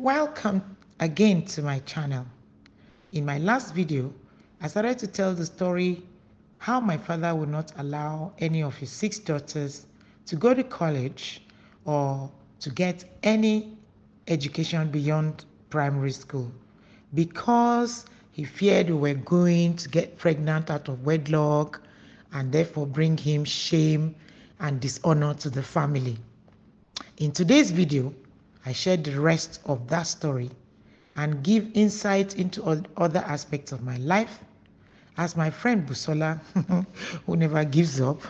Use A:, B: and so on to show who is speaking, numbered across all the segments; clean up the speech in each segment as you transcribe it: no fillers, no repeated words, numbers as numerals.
A: Welcome again to my channel. In my last video, I started to tell the story how my father would not allow any of his 6 daughters to go to college or to get any education beyond primary school because he feared we were going to get pregnant out of wedlock and therefore bring him shame and dishonor to the family. In today's video, I share the rest of that story and give insight into other aspects of my life as my friend Busola, who never gives up,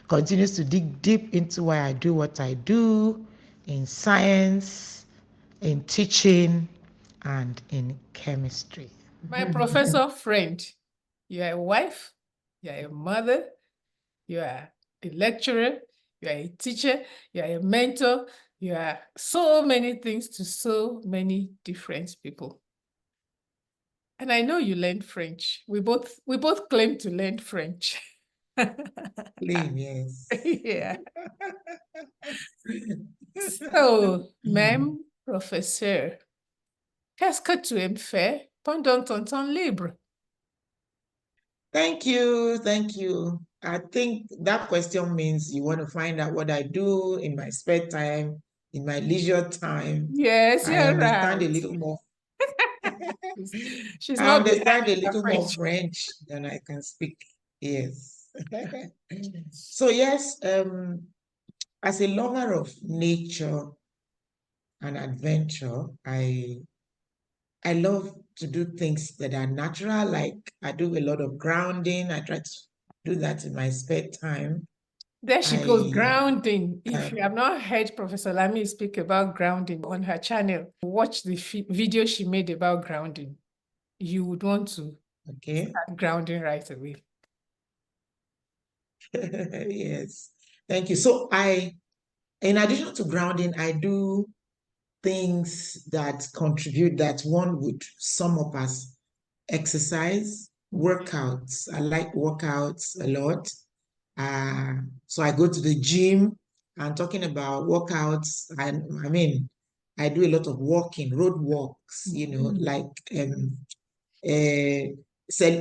A: continues to dig deep into why I do what I do in science, in teaching, and in chemistry.
B: My professor friend, you are a wife, you are a mother, you are a lecturer, you are a teacher, you are a mentor, you are so many things to so many different people. And I know you learned French. We both claim to learn French.
A: Claim, yes.
B: Yeah. So, même professeur, qu'est-ce que tu aimes faire pendant ton temps libre?
A: Thank you. Thank you. I think that question means you want to find out what I do in my spare time, in my leisure time.
B: Yes,
A: I
B: you're
A: understand
B: right.
A: a little more.
B: She's
A: I
B: not
A: understand a
B: behind her
A: little more
B: French.
A: French than I can speak. Yes. So yes, as a lover of nature and adventure, I love to do things that are natural. Like I do a lot of grounding. I try to do that in my spare time.
B: There she goes,
A: I
B: grounding. If you have not heard Professor Lamy speak about grounding on her channel, watch the video she made about grounding. You would want to start grounding right away.
A: Yes, thank you. So in addition to grounding, I do things that contribute that one would sum up as exercise, workouts. I like workouts a lot. So I go to the gym and talking about workouts. I mean, I do a lot of walking, road walks, like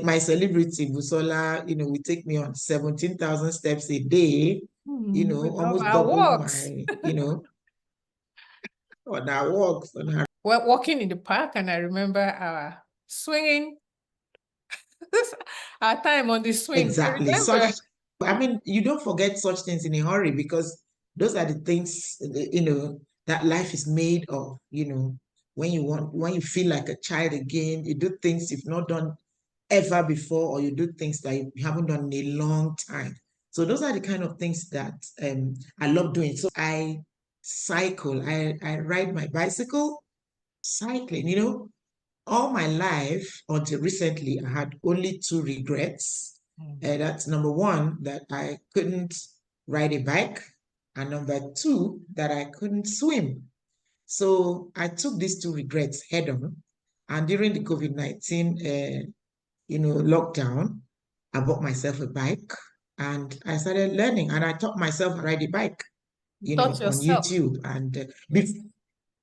A: my celebrity Busola, will take me on 17,000 steps a day, almost double my, on our walks,
B: We're walking in the park, and I remember our swinging, our time on the swing.
A: Exactly. You don't forget such things in a hurry because those are the things, that life is made of, when you feel like a child again, you do things you've not done ever before, or you do things that you haven't done in a long time. So those are the kind of things that I love doing. So I cycle, I ride my bicycle, cycling, all my life until recently, I had only two regrets. That's number one, that I couldn't ride a bike, and number two, that I couldn't swim. So I took these two regrets head on. And during the COVID-19, lockdown, I bought myself a bike and I started learning, and I taught myself to ride a bike, on YouTube. And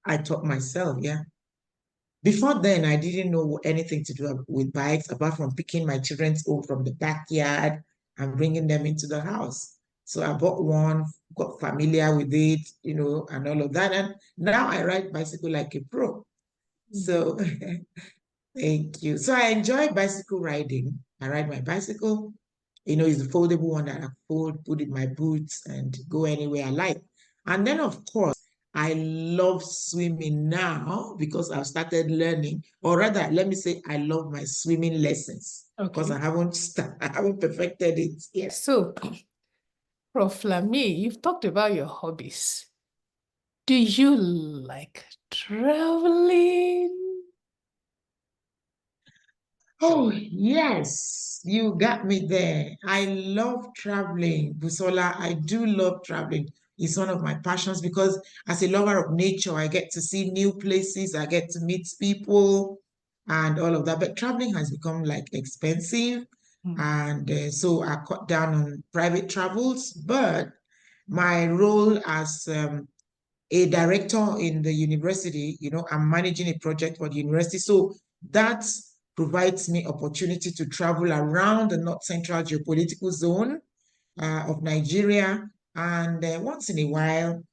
A: I taught myself, yeah. Before then, I didn't know anything to do with bikes apart from picking my children's own from the backyard and bringing them into the house. So I bought one, got familiar with it, and all of that. And now I ride bicycle like a pro. So thank you. So I enjoy bicycle riding. I ride my bicycle. It's the foldable one that I fold, put in my boots, and go anywhere I like. And then, of course, I love swimming now because I've started learning, or rather, let me say, I love my swimming lessons because I haven't perfected it yet.
B: So, Prof. Lamy, you've talked about your hobbies. Do you like traveling?
A: Oh, yes, you got me there. I love traveling, Busola. I do love traveling. It's one of my passions because as a lover of nature, I get to see new places, I get to meet people and all of that. But traveling has become like expensive. And so I cut down on private travels. But my role as a director in the university. I'm managing a project for the university. So that provides me opportunity to travel around the North Central geopolitical zone of Nigeria, and once in a while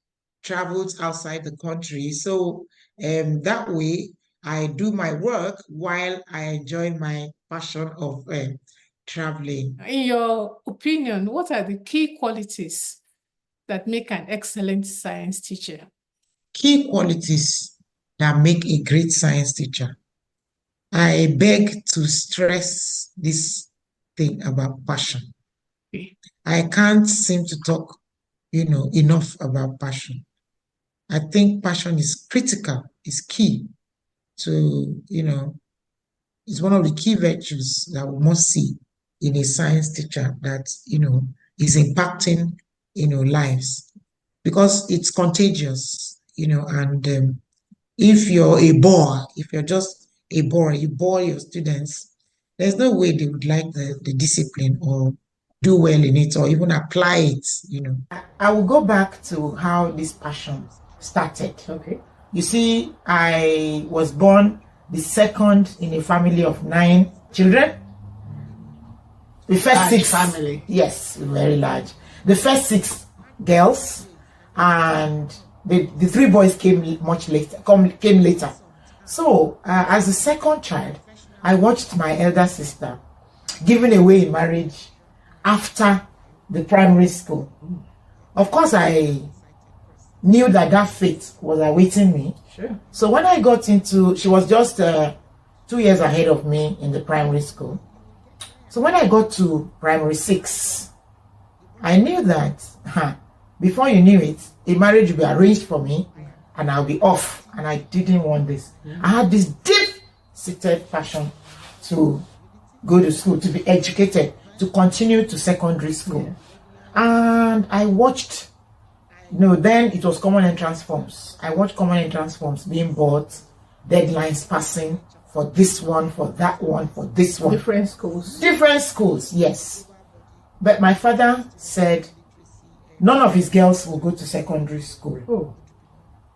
A: travels outside the country. So that way I do my work while I enjoy my passion of traveling.
B: In your opinion, what are the key qualities that make an excellent science teacher?
A: Key qualities that make a great science teacher. I beg to stress this thing about passion.
B: Okay.
A: I can't seem to talk, enough about passion. I think passion is critical, is key to, it's one of the key virtues that we must see in a science teacher that, is impacting, lives, because it's contagious, and if you're a bore, if you're just a bore, you bore your students, there's no way they would like the discipline or do well in it or even apply it. I will go back to how this passion started.
B: Okay.
A: You see, I was born the second in a family of 9 children. The first
B: Large
A: 6
B: family.
A: Yes, very large. The first 6 girls, and the 3 boys came later. So, as the second child, I watched my elder sister given away in marriage after the primary school. Of course, I knew that fate was awaiting me.
B: Sure.
A: So when I got into, she was just 2 years ahead of me in the primary school. So when I got to primary 6, I knew that before you knew it, a marriage would be arranged for me and I'll be off. And I didn't want this. I had this deep-seated passion to go to school, to be educated, to continue to secondary school. And I watched, then it was common entrance forms. I watched common entrance forms being bought, deadlines passing for this one, for that one, for this one.
B: Different schools.
A: Different schools, yes. But my father said none of his girls will go to secondary school.
B: Oh.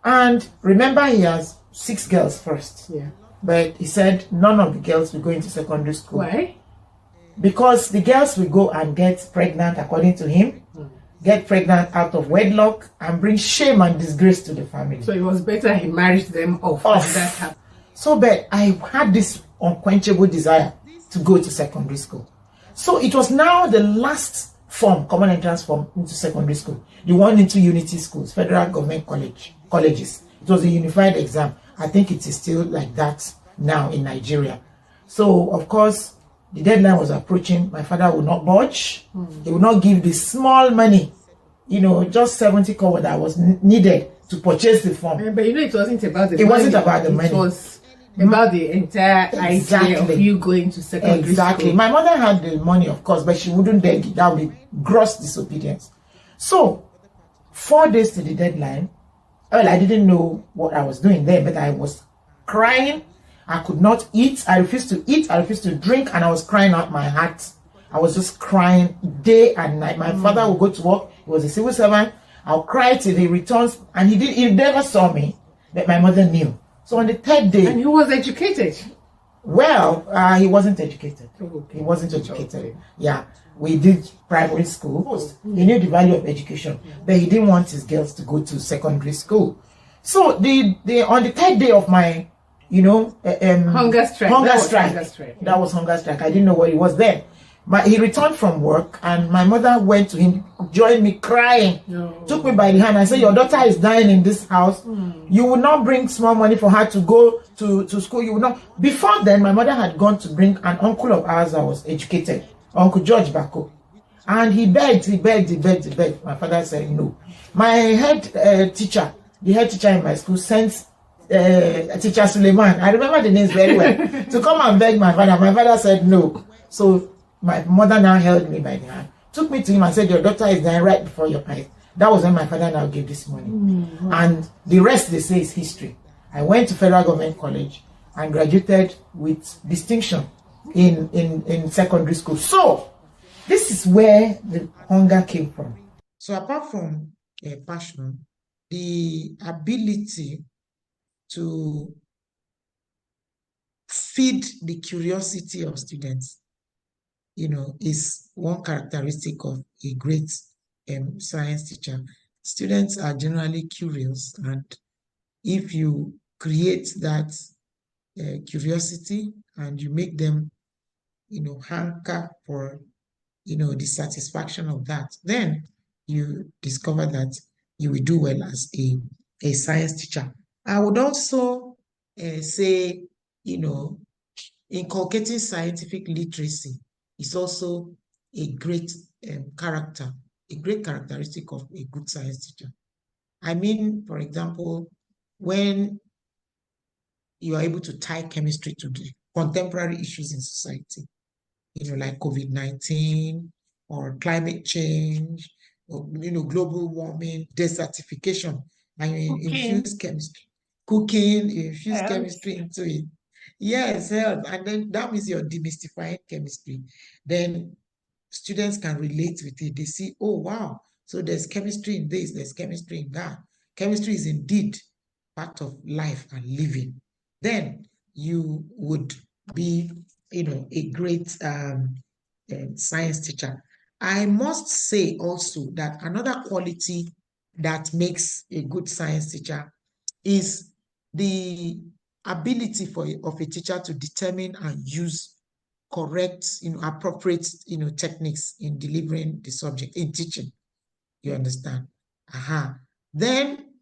A: And remember, he has 6 girls first.
B: Yeah.
A: But he said none of the girls will go into secondary school.
B: Why?
A: Because the girls will go and get pregnant, according to him, get pregnant out of wedlock and bring shame and disgrace to the family.
B: So it was better he married them off. That happened.
A: So, but I had this unquenchable desire to go to secondary school. So it was now the last form, common entrance form into secondary school. The one into unity schools, federal government colleges. It was a unified exam. I think it is still like that now in Nigeria. So, of course, the deadline was approaching. My father would not budge. He would not give the small money, just 70 kobo that was needed to purchase the form.
B: But it wasn't about the money.
A: It wasn't about the money.
B: It was about the entire idea of you going to secondary school.
A: My mother had the money, of course, but she wouldn't beg it. That would be gross disobedience. So, 4 days to the deadline, I didn't know what I was doing there, but I was crying. I could not eat. I refused to eat. I refused to drink, and I was crying out my heart. I was just crying day and night. My father would go to work. He was a civil servant. I'll cry till he returns, and he never saw me, but my mother knew. So on the 3rd day...
B: And he was educated?
A: Well, he wasn't educated.
B: Okay.
A: He wasn't educated. Okay. Yeah, we did primary school. He knew the value of education, but he didn't want his girls to go to secondary school. So on the 3rd day of my,
B: hunger strike.
A: That was hunger strike. I didn't know what it was then. He returned from work, and my mother went to him, joined me crying, took me by the hand and said, "Your daughter is dying in this house. You will not bring small money for her to go to school. You will not." Before then, my mother had gone to bring an uncle of ours that was educated, Uncle George Bako. And he begged. My father said no. My head teacher, the head teacher in my school, sent Teacher Suleiman, I remember the names very well, to come and beg my father. My father said no. So my mother now held me by the hand, took me to him and said, "Your daughter is dying right before your eyes." That was when my father now gave this money. And the rest, they say, is history. I went to Federal Government College and graduated with distinction in secondary school. So this is where the hunger came from. So apart from passion, the ability to feed the curiosity of students, is one characteristic of a great science teacher. Students are generally curious, and if you create that curiosity and you make them, hanker for, the satisfaction of that, then you discover that you will do well as a science teacher. I would also say, inculcating scientific literacy is also a great a great characteristic of a good science teacher. I mean, for example, when you are able to tie chemistry to the contemporary issues in society, like COVID-19 or climate change, or, global warming, desertification, and you
B: Okay.
A: infuse chemistry, cooking, you infuse
B: Health.
A: chemistry into it. Yes, health. And then that means you're demystifying chemistry. Then students can relate with it. They see, oh, wow, so there's chemistry in this, there's chemistry in that. Chemistry is indeed part of life and living. Then you would be, a great science teacher. I must say also that another quality that makes a good science teacher is the ability of a teacher to determine and use correct, appropriate, techniques in delivering the subject, in teaching. You understand? Aha. Then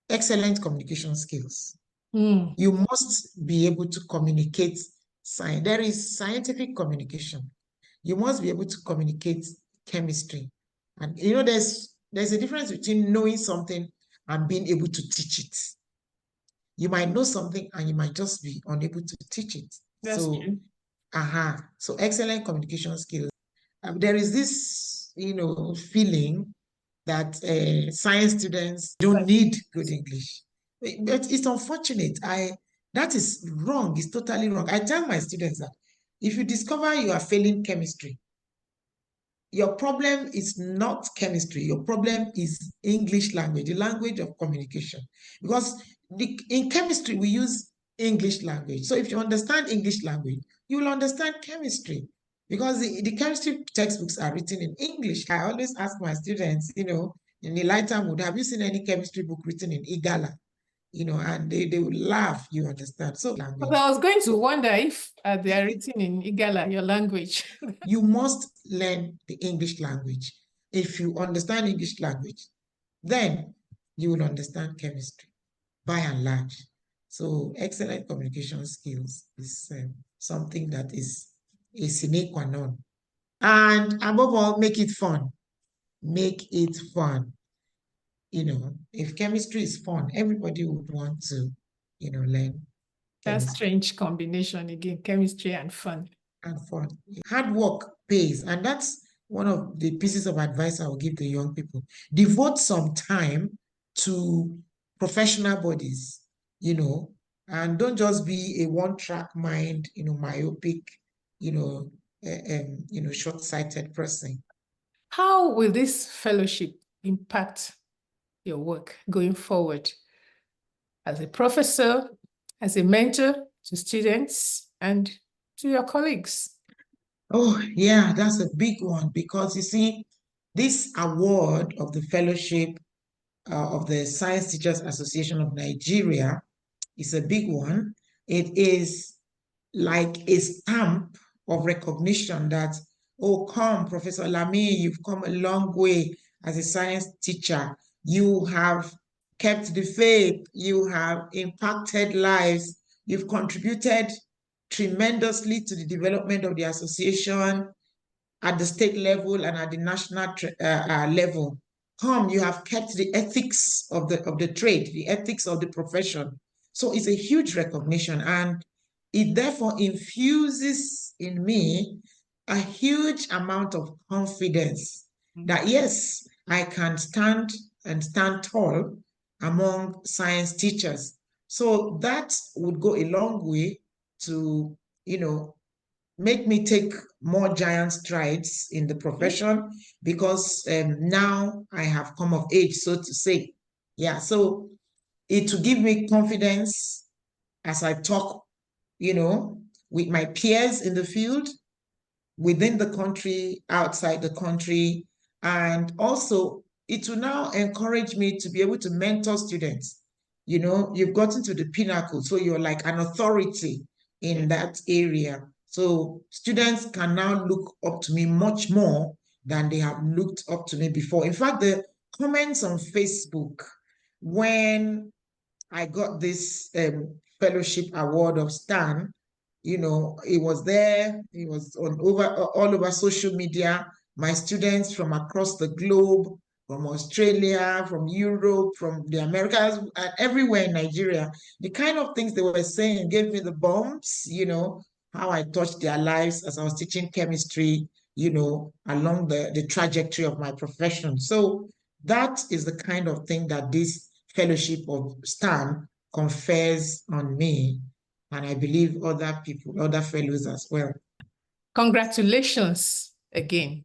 A: excellent communication skills.
B: Mm.
A: You must be able to communicate science. There is scientific communication. You must be able to communicate chemistry. And there's a difference between knowing something and being able to teach it. You might know something and you might just be unable to teach it.
B: That's
A: So,
B: true.
A: so excellent communication skills. There is this, feeling that science students don't
B: But
A: need good English. But it's unfortunate. That is wrong. It's totally wrong. I tell my students that if you discover you are failing chemistry, your problem is not chemistry. Your problem is English language, the language of communication. Because in chemistry, we use English language. So if you understand English language, you will understand chemistry. Because the chemistry textbooks are written in English. I always ask my students, in the lifetime would have you seen any chemistry book written in Igala? And they will laugh, you understand. So language.
B: I was going to wonder if they are written in Igala, your language.
A: You must learn the English language. If you understand English language, then you will understand chemistry by and large. So excellent communication skills is something that is a sine qua non. And above all, make it fun. Make it fun. If chemistry is fun, everybody would want to, learn
B: That
A: chemistry.
B: strange combination again, chemistry and fun.
A: And fun. Hard work pays. And that's one of the pieces of advice I will give to young people. Devote some time to professional bodies, and don't just be a one-track mind, myopic, short-sighted person.
B: How will this fellowship impact your work going forward as a professor, as a mentor to students and to your colleagues?
A: Oh, yeah, that's a big one because you see, this award of the fellowship of the Science Teachers Association of Nigeria is a big one. It is like a stamp of recognition that, oh, come, Professor Lamy, you've come a long way as a science teacher. You have kept the faith, you have impacted lives, you've contributed tremendously to the development of the association at the state level and at the national level. Come, you have kept the ethics of the trade, the ethics of the profession. So it's a huge recognition, and it therefore infuses in me a huge amount of confidence that yes, I can stand and stand tall among science teachers. So that would go a long way to, make me take more giant strides in the
B: Okay.
A: profession because now I have come of age, so to say. Yeah, so it will give me confidence as I talk, with my peers in the field, within the country, outside the country. And also, it will now encourage me to be able to mentor students. You've gotten to the pinnacle, so you're like an authority in that area. So students can now look up to me much more than they have looked up to me before. In fact, the comments on Facebook when I got this fellowship award of Stan. It was there. It was all over social media. My students from across the globe, from Australia, from Europe, from the Americas, and everywhere in Nigeria, the kind of things they were saying gave me the bumps. How I touched their lives as I was teaching chemistry. Along the trajectory of my profession. So that is the kind of thing that this fellowship of STAN confers on me, and I believe other people, other fellows as well.
B: Congratulations again.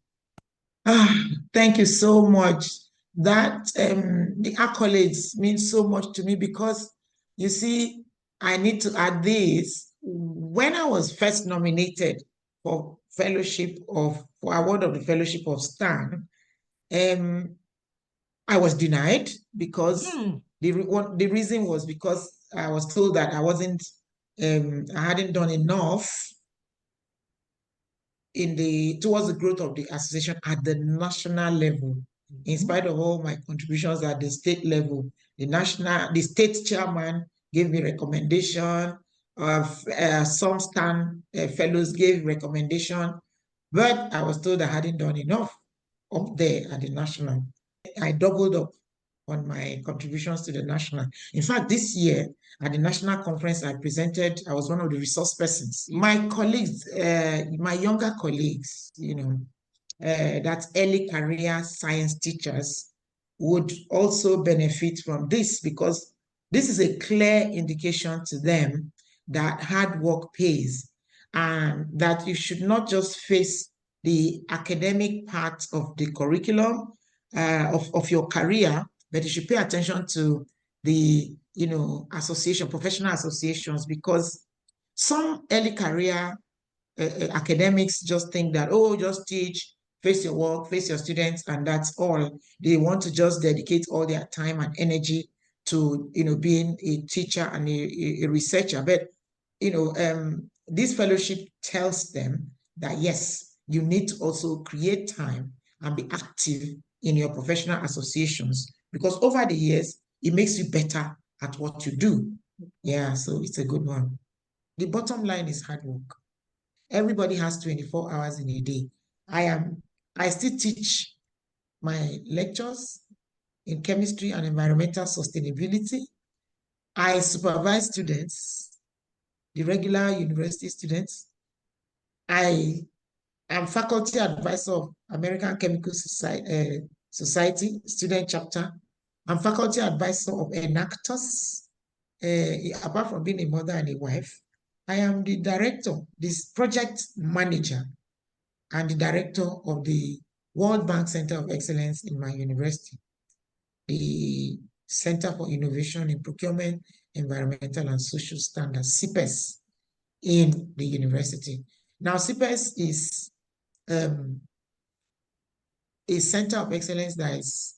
A: Thank you so much. That the accolades mean so much to me because you see, I need to add this. When I was first nominated for award of the Fellowship of STAN, I was denied because the reason was because I was told that I hadn't done enough towards the growth of the association at the national level, in spite of all my contributions at the state level. The state chairman gave me recommendation. Some STAN fellows gave recommendation, but I was told I hadn't done enough up there at the national. I doubled up on my contributions to the national. In fact, this year at the national conference, I was one of the resource persons. My colleagues, my younger colleagues, that's early career science teachers, would also benefit from this because this is a clear indication to them that hard work pays and that you should not just face the academic part of the curriculum of your career, but you should pay attention to the professional associations, because some early career academics just think that, oh, just teach, face your work, face your students, and that's all. They want to just dedicate all their time and energy to being a teacher and a researcher. But this fellowship tells them that yes, you need to also create time and be active in your professional associations, because over the years it makes you better at what you do. Yeah, so it's a good one. The bottom line is hard work. Everybody has 24 hours in a day. I still teach my lectures in chemistry and environmental sustainability. I supervise students, the regular university students. I am faculty advisor of American Chemical Society student chapter. I'm faculty advisor of Enactus. Apart from being a mother and a wife, I am the director, this project manager, and the director of the World Bank Center of Excellence in my university, the Center for Innovation in Procurement, Environmental and Social Standards, CPES, in the university. Now, CPES is a center of excellence that is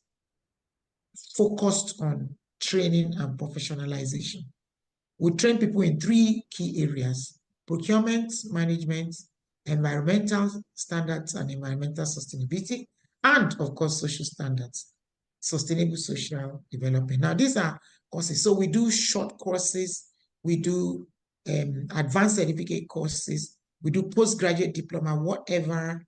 A: focused on training and professionalization. We train people in 3 key areas: procurement, management, environmental standards and environmental sustainability, and of course, social standards, sustainable social development. Now, these are courses. So we do short courses, we do advanced certificate courses, we do postgraduate diploma, whatever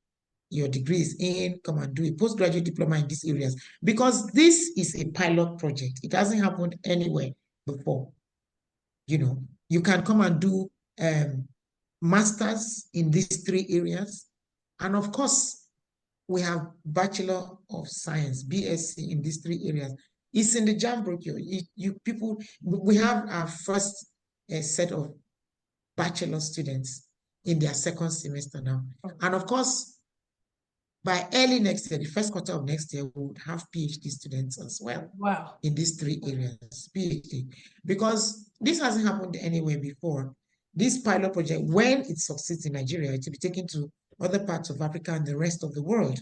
A: your degree is in, come and do a postgraduate diploma in these areas, because this is a pilot project. It hasn't happened anywhere before. You can come and do masters in these 3 areas. And of course, we have Bachelor of Science, BSc, in these 3 areas. It's in the JAMB brochure. We have our first set of bachelor students in their 2nd semester now. And of course, by early next year, the first quarter of next year, we would have PhD students as well
B: Wow.
A: in these three areas, PhD, because this hasn't happened anywhere before. This pilot project, when it succeeds in Nigeria, it will be taken to other parts of Africa and the rest of the world.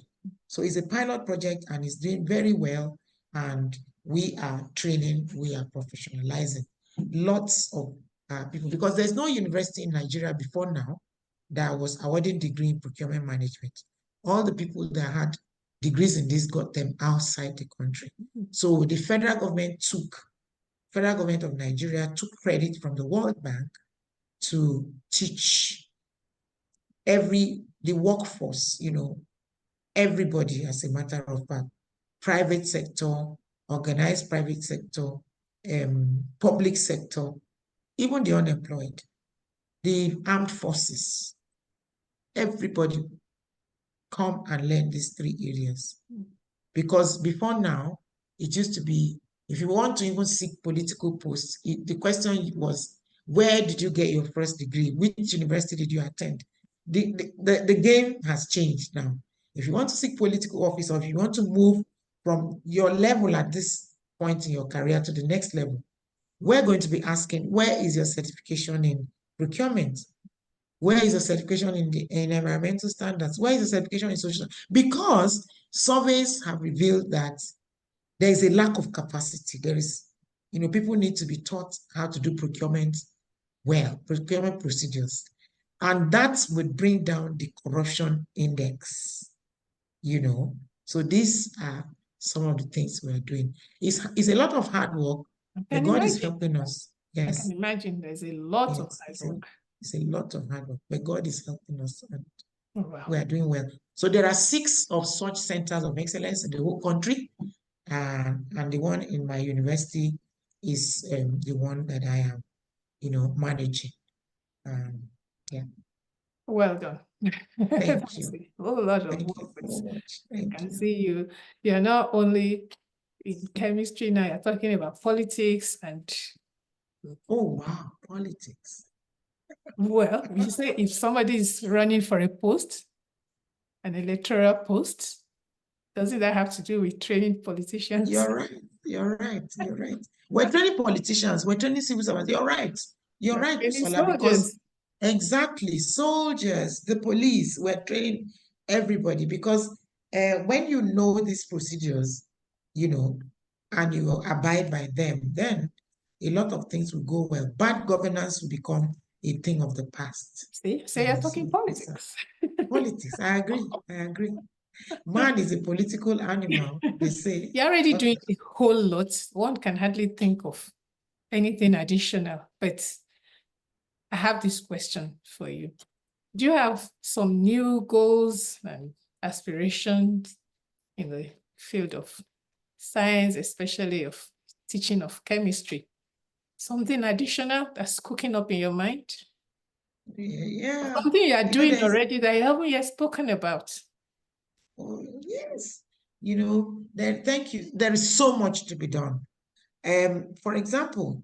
A: So it's a pilot project and it's doing very well. And we are training, we are professionalizing lots of people, because there's no university in Nigeria before now that was awarding degree in procurement management. All the people that had degrees in this got them outside the country. So the federal government of Nigeria took credit from the World Bank to teach the workforce, everybody, as a matter of fact, private sector, organized private sector, public sector, even the unemployed, the armed forces, everybody come and learn these three areas. Because before now, it used to be, if you want to even seek political posts, the question was, where did you get your first degree? Which university did you attend? The game has changed now. If you want to seek political office, or if you want to move from your level at this point in your career to the next level, we're going to be asking, where is your certification in procurement? Where is the certification in environmental standards? Where is the certification in social? Because surveys have revealed that there is a lack of capacity. There is, people need to be taught how to do procurement well, procurement procedures. And that would bring down the corruption index, So these are some of the things we're doing. It's a lot of hard work,
B: I
A: but
B: can
A: God is
B: imagine.
A: helping us.
B: I can
A: Yes,
B: imagine there's a lot of
A: yes,
B: hard work.
A: it's a lot of hard work, but God is helping us, and
B: Oh, wow.
A: we are doing well. So there are 6 of such centers of excellence in the whole country, and the one in my university is the one that I am, managing. Yeah.
B: Well done.
A: Thank
B: That's
A: you.
B: a whole lot of
A: Thank
B: work.
A: you
B: But
A: so much.
B: I
A: Thank
B: can
A: you.
B: see you're not only in chemistry now, you're talking about politics and,
A: Oh, wow. Politics.
B: well, you say if somebody is running for a post, an electoral post, doesn't that have to do with training politicians?
A: You're right. You're right. You're right. We're training politicians. We're training civil servants. You're right. You're
B: You're
A: right,
B: training
A: Busola, because
B: soldiers.
A: exactly, soldiers, the police, we're training everybody, because when you know these procedures, you know, and you abide by them, then a lot of things will go well. Bad governance will become a thing of the past.
B: See, so you're talking
A: So it's
B: politics.
A: politics. I agree. I agree. Man is a political animal, they say.
B: You're already doing a whole lot. One can hardly think of anything additional, but I have this question for you. Do you have some new goals and aspirations in the field of science, especially of teaching of chemistry? Something additional that's cooking up in your mind?
A: Yeah.
B: Something you are doing
A: There's,
B: already that you haven't yet spoken about?
A: oh, yes. Thank you. There is so much to be done. For example,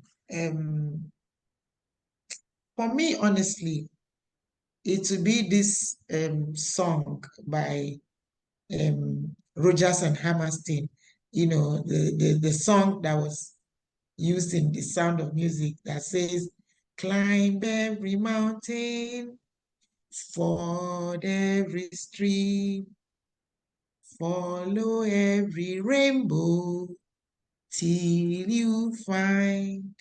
A: for me, honestly, it would be this song by Rogers and Hammerstein, the song that was used in The Sound of Music that says, climb every mountain, ford every stream, follow every rainbow till you find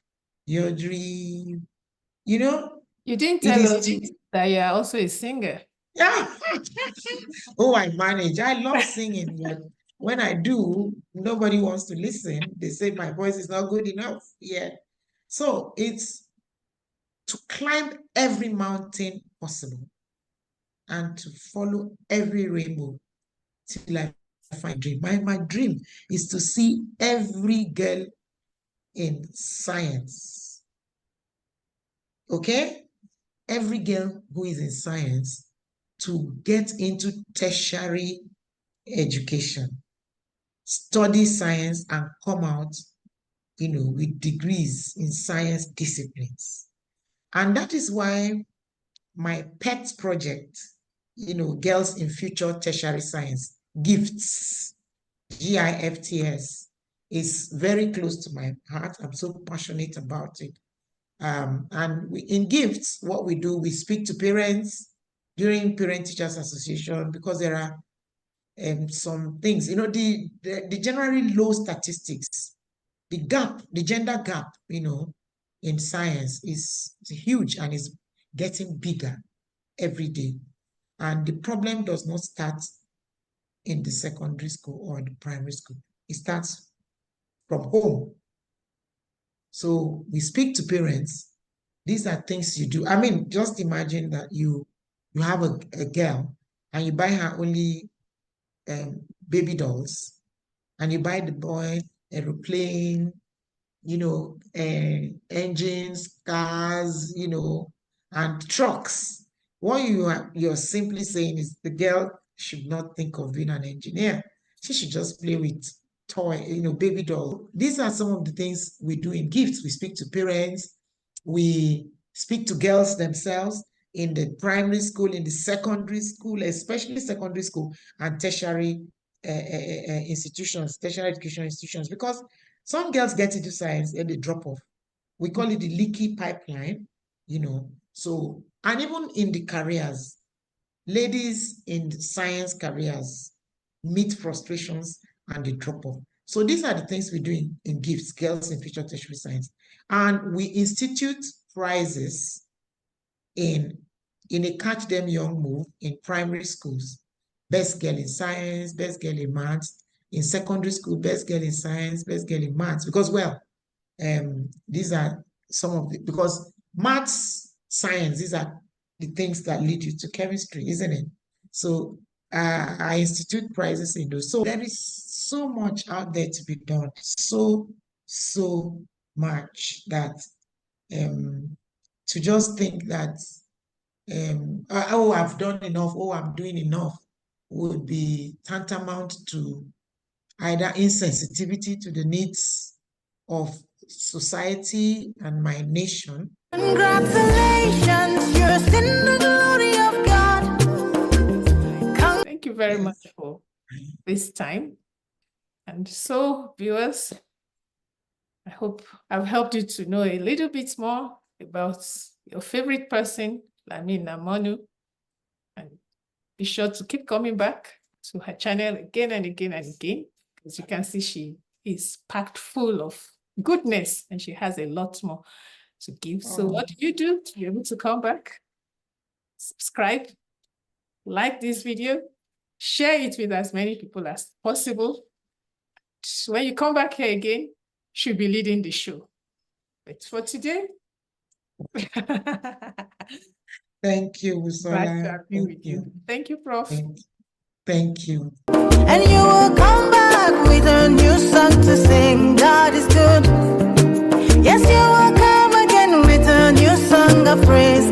A: your dream.
B: You didn't
A: It
B: tell
A: is
B: us that you are also a singer.
A: yeah. Oh, I manage. I love singing, but when I do, nobody wants to listen. They say my voice is not good enough. Yeah. So it's to climb every mountain possible and to follow every rainbow till I find dream. My dream is to see every girl in science. Okay? Every girl who is in science to get into tertiary education, study science, and come out, with degrees in science disciplines. And that is why my pet project girls in future tertiary science, gifts, GIFTS, is very close to my heart. I'm so passionate about it. And in gifts, what we do, we speak to parents during Parent Teachers Association, because there are some things, the generally low statistics, the gender gap, in science is huge and is getting bigger every day. And the problem does not start in the secondary school or the primary school. It starts from home. So we speak to parents. These are things you do. I mean, just imagine that you have a girl and you buy her only baby dolls, and you buy the boy aeroplane, engines, cars, and trucks. What you're simply saying is the girl should not think of being an engineer. She should just play with toy, baby doll. These are some of the things we do in gifts. We speak to parents, we speak to girls themselves in the primary school, in the secondary school, especially secondary school and tertiary institutions, tertiary education institutions, because some girls get into science and they drop off. We call it the leaky pipeline, So, and even in the careers, ladies in science careers meet frustrations and they drop off. So these are the things we do in gifts, girls in future tertiary science. And we institute prizes in a Catch Them Young move in primary schools. Best girl in science, best girl in maths. In secondary school, best girl in science, best girl in maths. Because, these are some of the, because maths, science, these are the things that lead you to chemistry, isn't it? So I institute prizes in those. So there is so much out there to be done. So much that to just think that I've done enough, I'm doing enough, would be tantamount to either insensitivity to the needs of society and my nation.
B: Congratulations, you're in the glory of God. Thank you very much for this time. And so, viewers, I hope I've helped you to know a little bit more about your favorite person, Lamina Monu. And be sure to keep coming back to her channel again and again and again. As you can see, she is packed full of goodness and she has a lot more to give. So what do you do to be able to come back? Subscribe, like this video, share it with as many people as possible. So when you come back here again, she'll be leading the show. But for today,
A: thank you, Busola.
B: Thank you. Thank you, Prof.
A: Thank you.
C: And you will come back with a new song to sing. God is good. Yes, you will come again with a new song of praise.